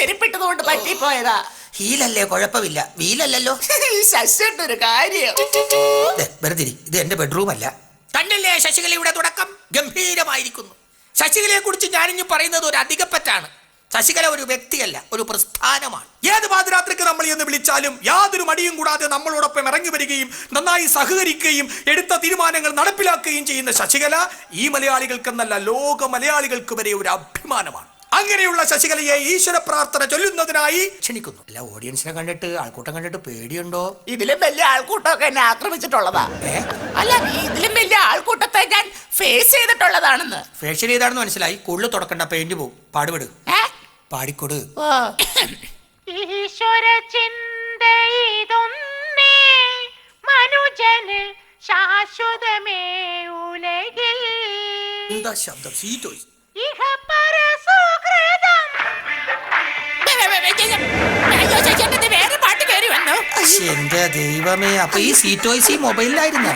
ചെരുപ്പിട്ടതുകൊണ്ട് പറ്റിപ്പോയതാ. ഹീലല്ലേ, കുഴപ്പമില്ല. വീലല്ലോ. ശശിയുടെ ഒരു കാര്യം. വെറുതെ ഇത് എന്റെ ബെഡ്റൂം അല്ല. കണ്ടില്ലേ ശശികലയുടെ തുടക്കം ഗംഭീരമായിരിക്കുന്നു. ശശികലയെ കുറിച്ച് ഞാനിഞ്ഞു പറയുന്നത് ഒരു അധികപ്പറ്റാണ്. ശശികല ഒരു വ്യക്തിയല്ല, ഒരു പ്രസ്ഥാനമാണ്. ഏത് പാതിരാത്രിക്ക് നമ്മൾ എന്ന് വിളിച്ചാലും യാതൊരു മടിയും കൂടാതെ നമ്മളോടൊപ്പം ഇറങ്ങി വരികയും നന്നായി സഹകരിക്കുകയും എടുത്ത തീരുമാനങ്ങൾ നടപ്പിലാക്കുകയും ചെയ്യുന്ന ശശികല ഈ മലയാളികൾക്കെന്നല്ല, ലോക മലയാളികൾക്ക് വരെ ഒരു അഭിമാനമാണ്. അങ്ങനെയുള്ള ശശികലയെ ഈശ്വര പ്രാർത്ഥന ചൊല്ലുന്നതിനായി ക്ഷണിക്കുന്നു. അല്ല, ഓഡിയൻസിനെ കണ്ടിട്ട്, ആൾക്കൂട്ടം കണ്ടിട്ട് പേടിയുണ്ടോ? ഇതിലും വലിയ ആൾക്കൂട്ടമൊക്കെ എന്നെ ആക്രമിച്ചിട്ടുള്ളതാ. അല്ല, ഇതിലും വലിയ ആൾക്കൂട്ടത്തെ ഞാൻ ഫേസ് ചെയ്തിട്ടുള്ളതാണെന്ന്. ഫേഷ്യൽ ചെയ്താണെന്ന് മനസ്സിലായി. കൂടുതൽ തുടക്കണ്ട, പെയിന്റ് പോവും. പാടുപെട്, പാടിക്കൊടു. ഈശ്വര ചിന്തയിതൊന്നേ മനുജന് ശാശ്വതമേ ഉലകിൽ. എന്താ ശബ്ദം? സീറ്റോയ്സ്. ഇഹപര സുകൃതം. വേറെ പാട്ട് കയറി വന്നു. എന്റെ ദൈവമേ, അപ്പൊ ഈ സീറ്റോയ്സ് ഈ മൊബൈലിലായിരുന്നു.